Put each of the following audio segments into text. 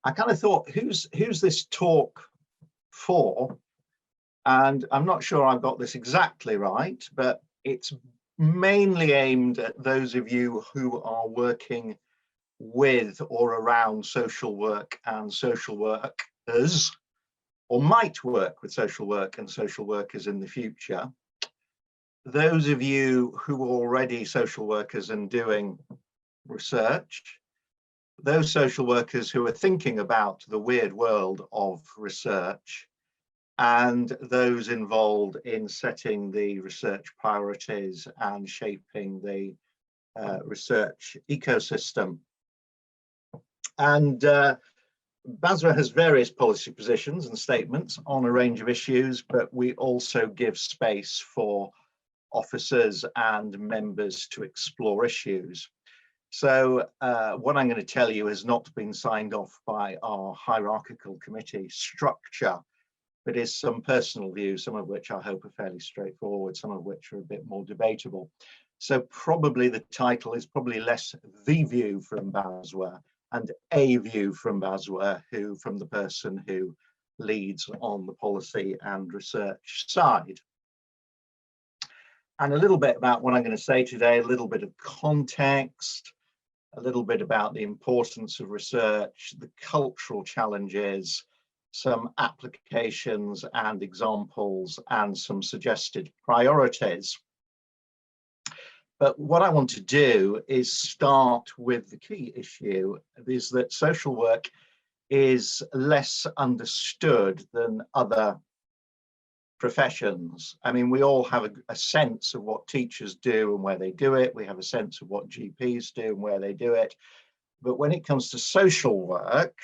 I kind of thought, who's this talk for? And I'm not sure I've got this exactly right, but it's mainly aimed at those of you who are working with or around social work and social workers, or might work with social work and social workers in the future. Those of you who are already social workers and doing research, those social workers who are thinking about the weird world of research, and those involved in setting the research priorities and shaping the research ecosystem. And BASW has various policy positions and statements on a range of issues, but we also give space for officers and members to explore issues. So what I'm going to tell you has not been signed off by our hierarchical committee structure, but is some personal views, some of which I hope are fairly straightforward, some of which are a bit more debatable. So probably the title is probably less the view from BASW and a view from BASW, from the person who leads on the policy and research side. And a little bit about what I'm going to say today, a little bit of context, a little bit about the importance of research, the cultural challenges, some applications and examples, and some suggested priorities. But what I want to do is start with the key issue, is that social work is less understood than other professions. I mean, we all have a sense of what teachers do and where they do it. We have a sense of what GPs do and where they do it. But when it comes to social work,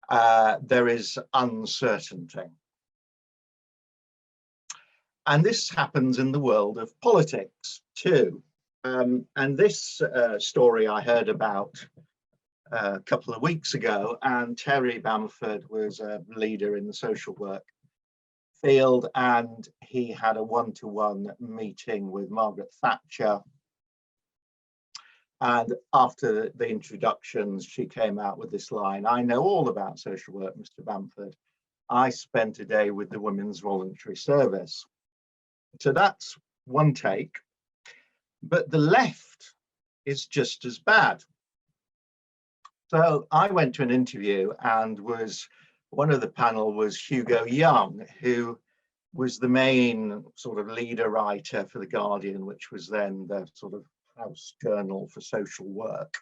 there is uncertainty. And this happens in the world of politics too. And this story I heard about a couple of weeks ago, and Terry Bamford was a leader in the social work field, and he had a one-to-one meeting with Margaret Thatcher. And after the introductions, she came out with this line: "I know all about social work, Mr. Bamford. I spent a day with the Women's Voluntary Service." So that's one take. But the left is just as bad. So I went to an interview, and one of the panel was Hugo Young, who was the main sort of leader writer for The Guardian, which was then the sort of house journal for social work.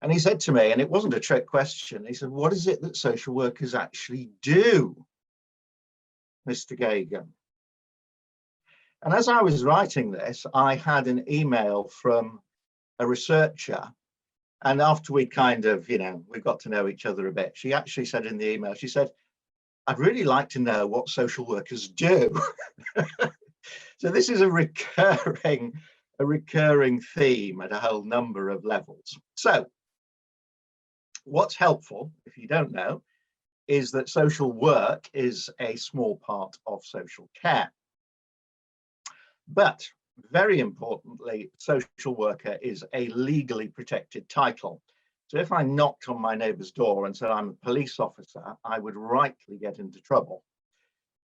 And he said to me, and it wasn't a trick question, he said, "What is it that social workers actually do, Mr. Geoghegan?" And as I was writing this, I had an email from a researcher. And after we kind of, we got to know each other a bit, she actually said in the email, she said, "I'd really like to know what social workers do." So this is a recurring theme at a whole number of levels. So what's helpful, if you don't know, is that social work is a small part of social care. But very importantly, social worker is a legally protected title. So if I knocked on my neighbour's door and said I'm a police officer, I would rightly get into trouble.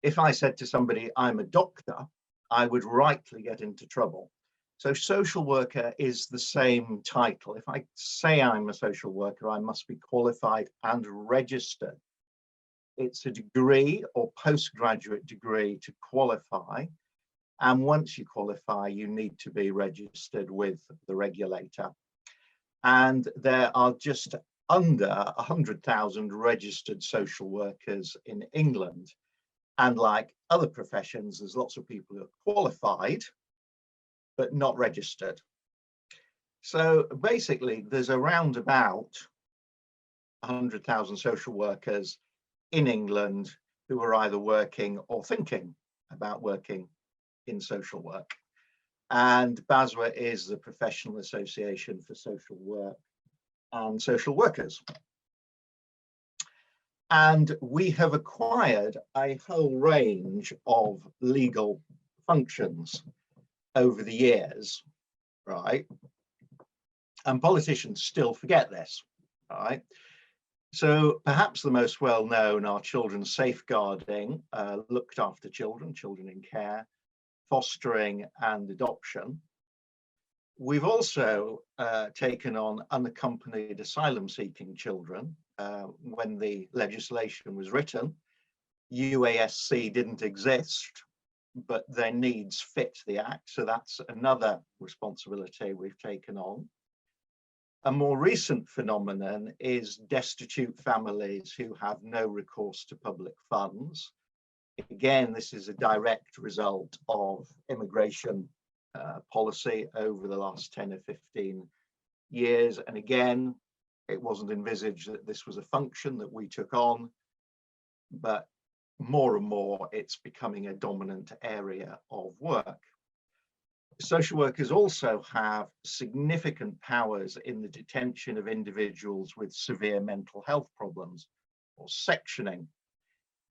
If I said to somebody I'm a doctor, I would rightly get into trouble. So social worker is the same title. If I say I'm a social worker, I must be qualified and registered. It's a degree or postgraduate degree to qualify. And once you qualify, you need to be registered with the regulator. And there are just under 100,000 registered social workers in England. And like other professions, there's lots of people who are qualified, but not registered. So basically, there's around about 100,000 social workers in England who are either working or thinking about working in social work. And BASW is the professional association for social work and social workers. And we have acquired a whole range of legal functions over the years, right? And politicians still forget this. All right. So perhaps the most well known are children's safeguarding, looked after children, children in care, fostering and adoption. We've also taken on unaccompanied asylum seeking children. When the legislation was written, UASC didn't exist, but their needs fit the Act. So that's another responsibility we've taken on. A more recent phenomenon is destitute families who have no recourse to public funds. Again, this is a direct result of immigration policy over the last 10 or 15 years. And again, it wasn't envisaged that this was a function that we took on, but more and more it's becoming a dominant area of work. Social workers also have significant powers in the detention of individuals with severe mental health problems, or sectioning.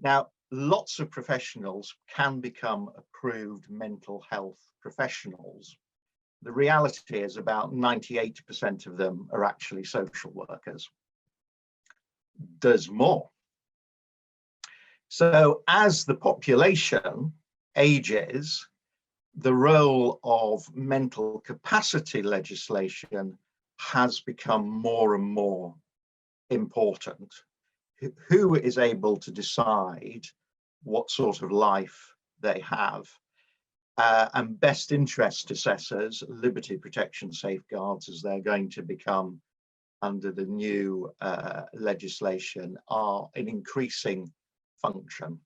Now, lots of professionals can become approved mental health professionals. The reality is about 98% of them are actually social workers. There's more. So as the population ages, the role of mental capacity legislation has become more and more important. Who is able to decide what sort of life they have? And best interest assessors, liberty protection safeguards, as they're going to become under the new legislation, are an increasing function.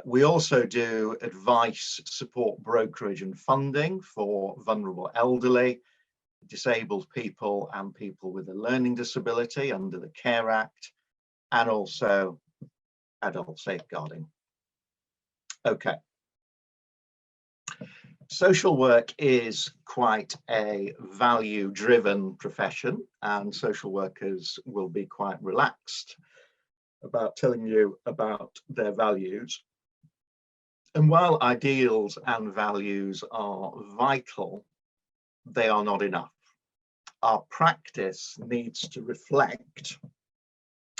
We also do advice, support, brokerage and funding for vulnerable elderly, disabled people and people with a learning disability under the CARE Act, and also adult safeguarding. Okay. Social work is quite a value-driven profession, and social workers will be quite relaxed about telling you about their values. And while ideals and values are vital, they are not enough. Our practice needs to reflect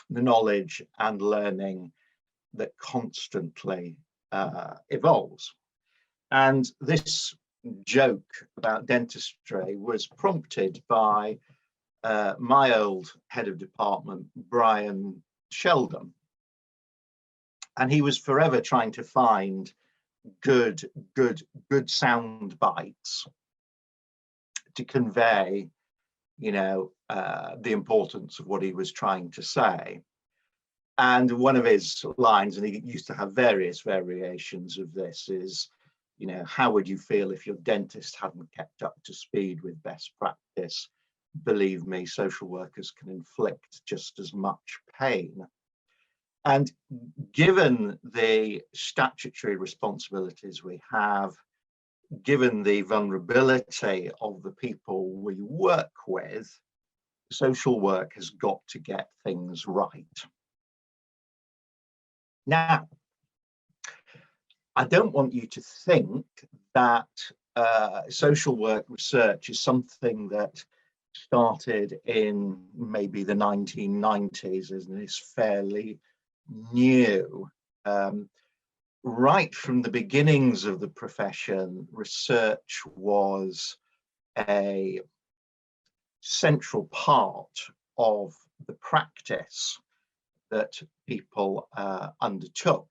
the knowledge and learning that constantly evolves. And this joke about dentistry was prompted by my old head of department, Brian Sheldon. And he was forever trying to find good sound bites to convey, you know, the importance of what he was trying to say. And one of his lines, and he used to have various variations of this, is, you know, how would you feel if your dentist hadn't kept up to speed with best practice? Believe me, social workers can inflict just as much pain. And given the statutory responsibilities we have, given the vulnerability of the people we work with, social work has got to get things right. Now, I don't want you to think that social work research is something that started in maybe the 1990s and is fairly new. Right from the beginnings of the profession, research was a central part of the practice that people undertook.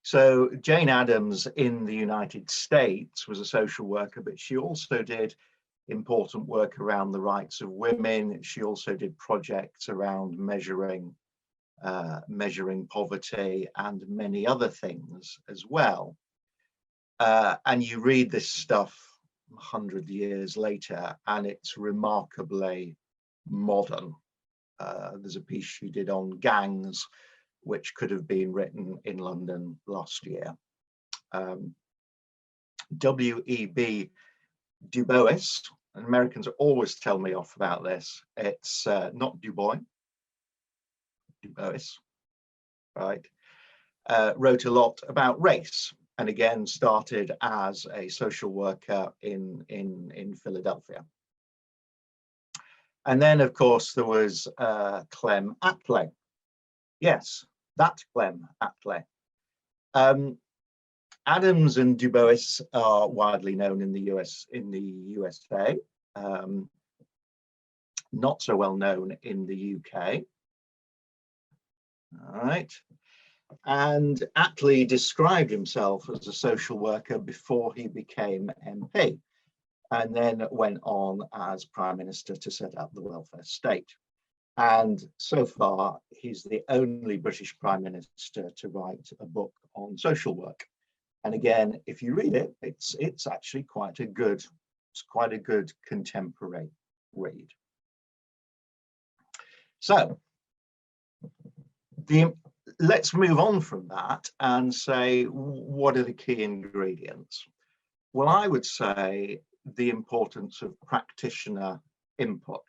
So Jane Addams in the United States was a social worker, but she also did important work around the rights of women. She also did projects around measuring poverty and many other things as well. And you read this stuff 100 years later, and it's remarkably modern. There's a piece she did on gangs, which could have been written in London last year. W.E.B. Du Bois, and Americans always tell me off about this. It's not Du Bois, Du Bois, right? Wrote a lot about race, and again started as a social worker in Philadelphia. And then, of course, there was Clem Attlee. Yes, that Clem Attlee. Adams and Du Bois are widely known in the USA, not so well known in the UK. All right. And Attlee described himself as a social worker before he became MP, and then went on as Prime Minister to set up the welfare state. And so far, he's the only British Prime Minister to write a book on social work. And again, if you read it, it's actually quite a good contemporary read. So let's move on from that and say, what are the key ingredients? Well, I would say the importance of practitioner input.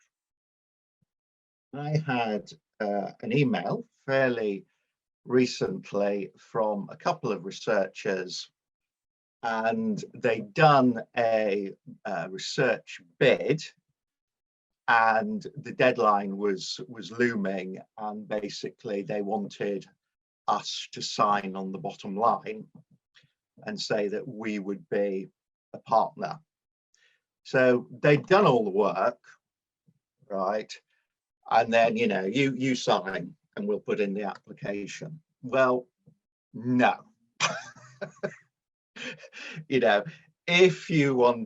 I had an email fairly recently from a couple of researchers, and they'd done a research bid, and the deadline was looming, and basically they wanted us to sign on the bottom line and say that we would be a partner. So they'd done all the work, right? And then, you know, you sign and we'll put in the application. Well, no. You know, if you're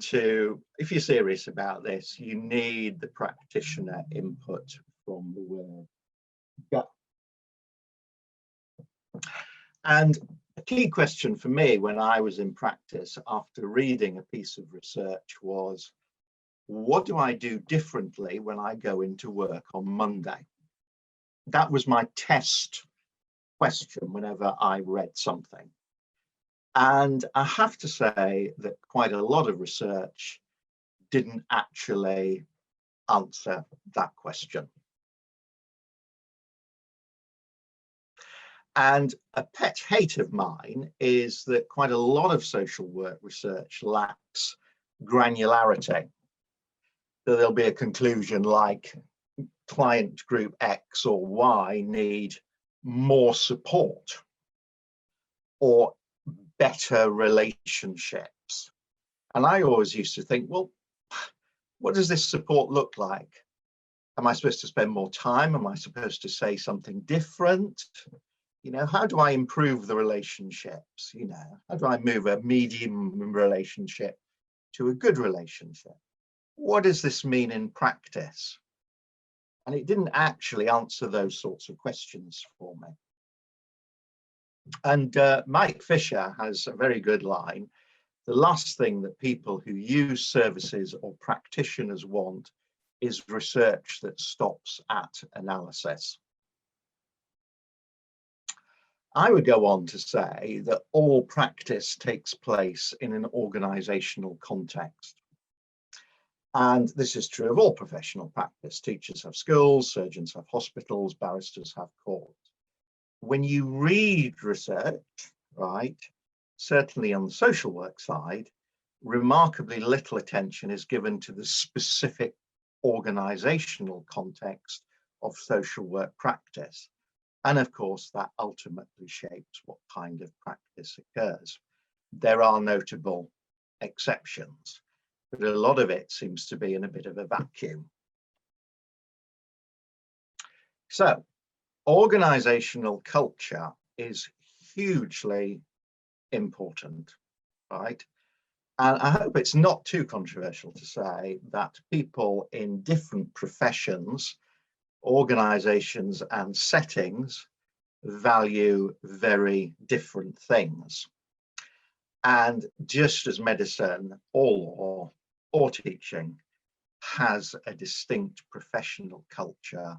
serious about this, you need the practitioner input from the word go. And a key question for me when I was in practice after reading a piece of research was, what do I do differently when I go into work on Monday? That was my test question whenever I read something. And I have to say that quite a lot of research didn't actually answer that question. And a pet hate of mine is that quite a lot of social work research lacks granularity. So there'll be a conclusion like client group X or Y need more support or better relationships. And I always used to think, well, what does this support look like? Am I supposed to spend more time? Am I supposed to say something different? You know, how do I improve the relationships? You know, how do I move a medium relationship to a good relationship? What does this mean in practice? And it didn't actually answer those sorts of questions for me. And Mike Fisher has a very good line. The last thing that people who use services or practitioners want is research that stops at analysis. I would go on to say that all practice takes place in an organisational context. And this is true of all professional practice. Teachers have schools, surgeons have hospitals, barristers have courts. When you read research, right, certainly on the social work side, remarkably little attention is given to the specific organisational context of social work practice. And of course, that ultimately shapes what kind of practice occurs. There are notable exceptions, but a lot of it seems to be in a bit of a vacuum. So, organisational culture is hugely important, right? And I hope it's not too controversial to say that people in different professions, organisations and settings value very different things. And just as medicine or law or teaching has a distinct professional culture,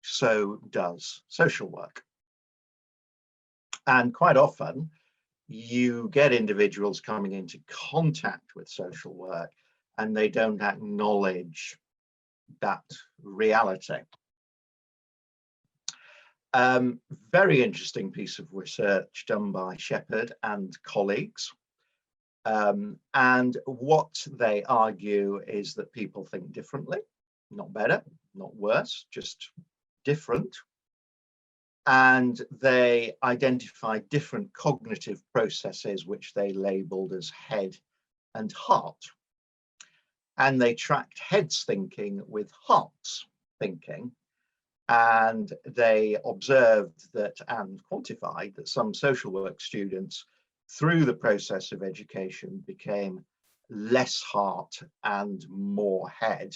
so does social work. And quite often, you get individuals coming into contact with social work and they don't acknowledge that reality. Very interesting piece of research done by Shepherd and colleagues. And what they argue is that people think differently, not better, worse, just different. And they identified different cognitive processes, which they labeled as head and heart. And they tracked heads thinking with hearts thinking. And they observed that and quantified that some social work students, through the process of education, became less heart and more head.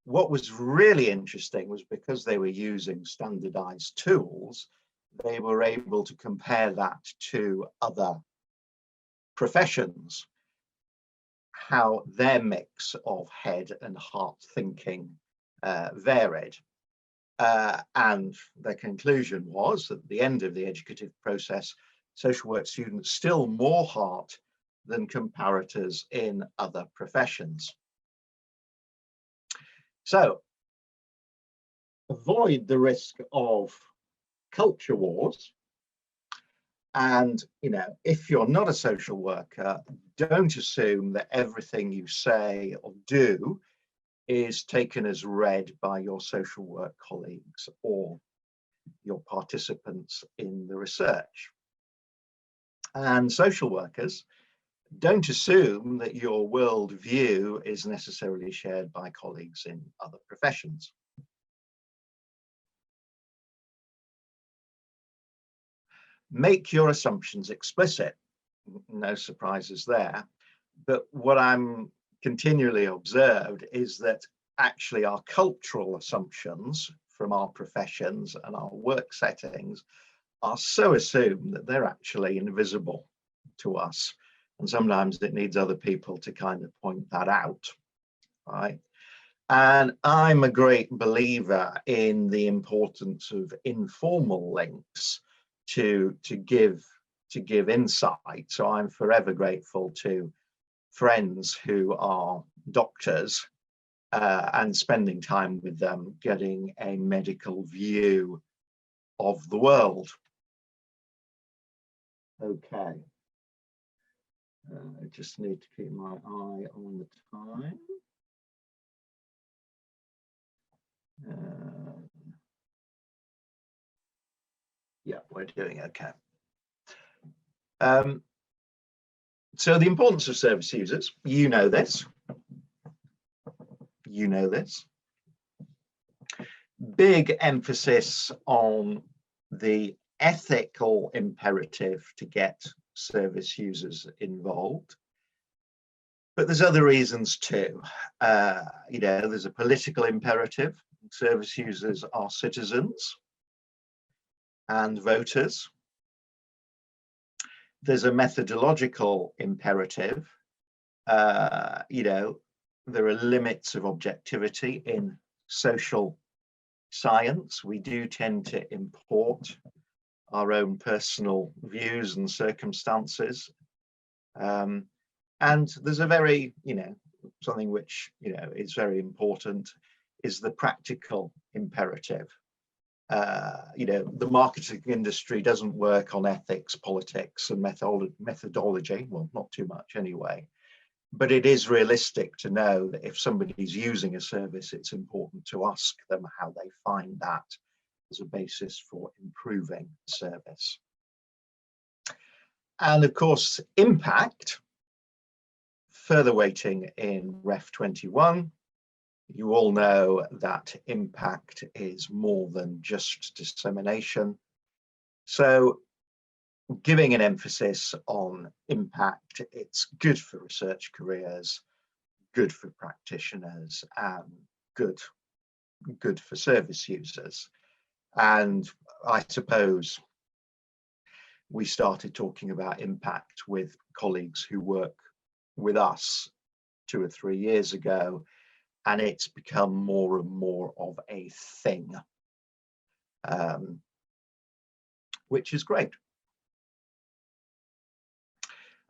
What was really interesting was because they were using standardized tools, they were able to compare that to other professions, how their mix of head and heart thinking varied. And their conclusion was that at the end of the educative process, social work students still more heart than comparators in other professions. So avoid the risk of culture wars. And, you know, if you're not a social worker, don't assume that everything you say or do is taken as read by your social work colleagues or your participants in the research. And social workers, don't assume that your worldview is necessarily shared by colleagues in other professions. Make your assumptions explicit. No surprises there. But what I'm continually observed is that actually our cultural assumptions from our professions and our work settings are so assumed that they're actually invisible to us. And sometimes it needs other people to kind of point that out, right? And I'm a great believer in the importance of informal links to give insight. So I'm forever grateful to friends who are doctors and spending time with them, getting a medical view of the world. Okay. I just need to keep my eye on the time. Yeah, we're doing okay. So the importance of service users, you know this. You know this. Big emphasis on the ethical imperative to get service users involved. But there's other reasons too. You know, there's a political imperative. Service users are citizens and voters. There's a methodological imperative. You know, there are limits of objectivity in social science. We do tend to import our own personal views and circumstances. And there's a very, you know, something which, you know, is very important is the practical imperative. You know, the marketing industry doesn't work on ethics, politics, and methodology. Well, not too much anyway. But it is realistic to know that if somebody's using a service, it's important to ask them how they find that as a basis for improving the service. And of course, impact, further weighting in Ref 21. You all know that impact is more than just dissemination. So giving an emphasis on impact, it's good for research careers, good for practitioners, and good for service users. And I suppose we started talking about impact with colleagues who work with us 2 or 3 years ago, and it's become more and more of a thing, which is great.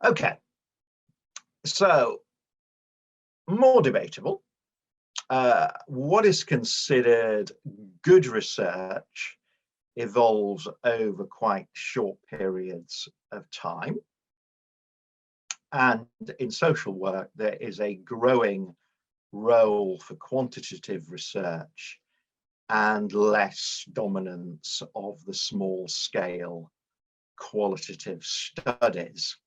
Okay, so more debatable. What is considered good research evolves over quite short periods of time. And in social work, there is a growing role for quantitative research and less dominance of the small scale qualitative studies.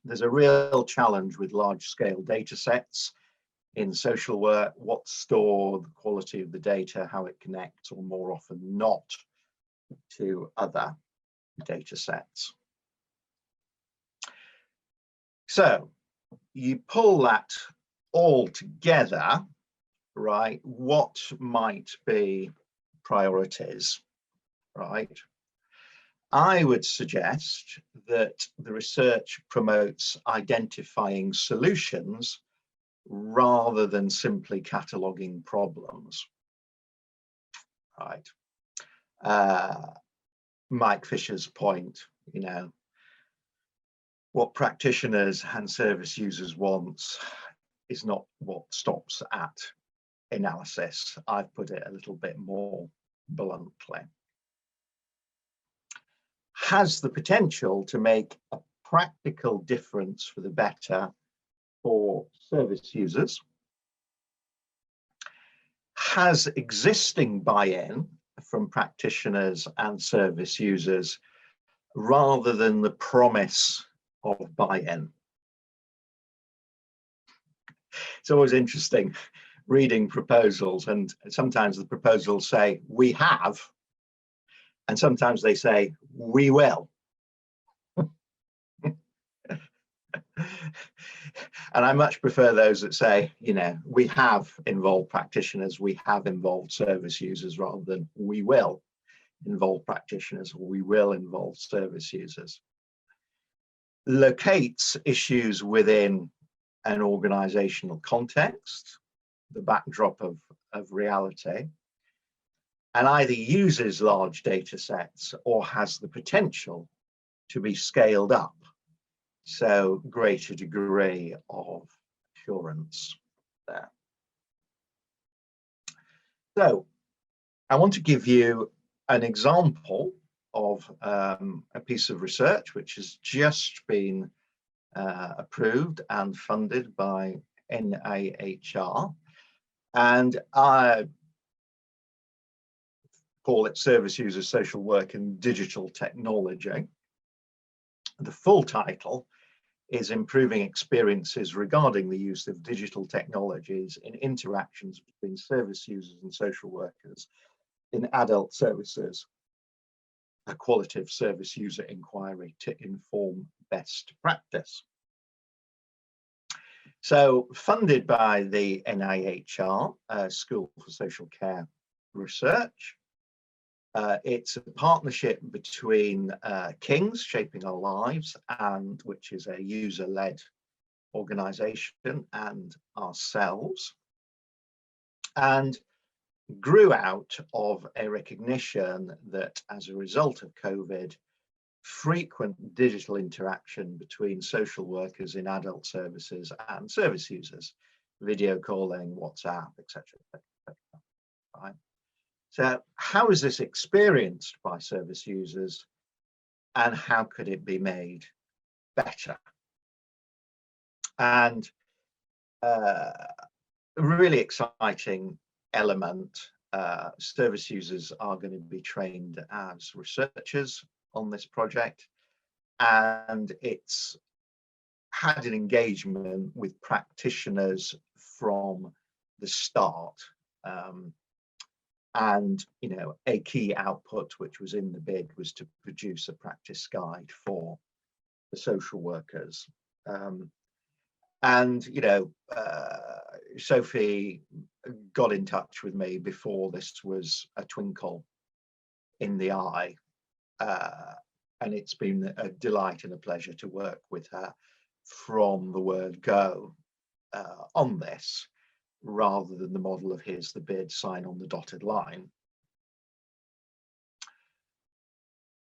There's a real challenge with large scale data sets in social work: what's stored, the quality of the data, how it connects, or more often not, to other data sets. So you pull that all together, right? What might be priorities, right? I would suggest that the research promotes identifying solutions rather than simply cataloguing problems, right? Mike Fisher's point, you know, what practitioners and service users want is not what stops at analysis. I've put it a little bit more bluntly. Has the potential to make a practical difference for the better for service users. Has existing buy-in from practitioners and service users rather than the promise of buy-in. It's always interesting reading proposals, and sometimes the proposals say we have, and sometimes they say we will. And I much prefer those that say, you know, we have involved practitioners, we have involved service users, rather than we will involve practitioners or we will involve service users. Locates issues within an organisational context, the backdrop of reality, and either uses large data sets or has the potential to be scaled up. So greater degree of assurance there. So I want to give you an example of a piece of research which has just been approved and funded by NIHR, and I call it Service User Social Work and Digital Technology. The full title is Improving Experiences Regarding the Use of Digital Technologies in Interactions Between Service Users and Social Workers in Adult Services, a Qualitative Service User Inquiry to Inform Best Practice. So funded by the NIHR School for Social Care Research. It's a partnership between King's Shaping Our Lives, and which is a user-led organisation, and ourselves, and grew out of a recognition that as a result of COVID, frequent digital interaction between social workers in adult services and service users, video calling, WhatsApp, etc. Right? So how is this experienced by service users, and how could it be made better? And a really exciting element, service users are going to be trained as researchers on this project, and it's had an engagement with practitioners from the start. And, you know, a key output which was in the bid was to produce a practice guide for the social workers. And, you know, Sophie got in touch with me before this was a twinkle in the eye. And it's been a delight and a pleasure to work with her from the word go on this, rather than the model of here's the bid, sign on the dotted line.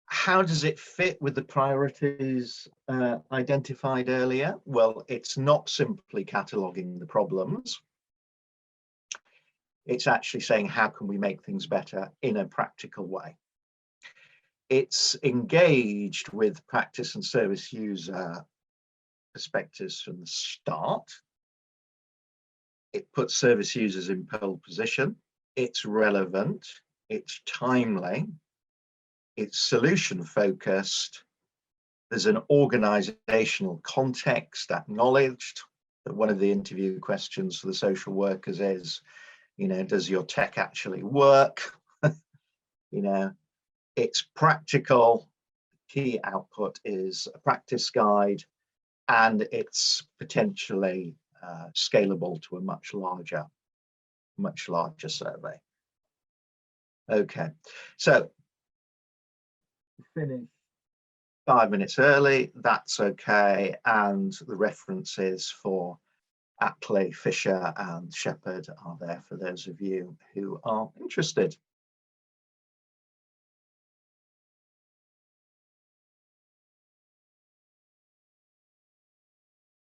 How does it fit with the priorities identified earlier? Well, it's not simply cataloguing the problems. It's actually saying, how can we make things better in a practical way? It's engaged with practice and service user perspectives from the start. It puts service users in pole position. It's relevant. It's timely. It's solution focused. There's an organisational context acknowledged. That one of the interview questions for the social workers is, you know, does your tech actually work? You know, it's practical. Key output is a practice guide, and it's potentially scalable to a much larger survey. Okay, so finish 5 minutes early, that's okay, and the references for Ackley, Fisher and Shepherd are there for those of you who are interested.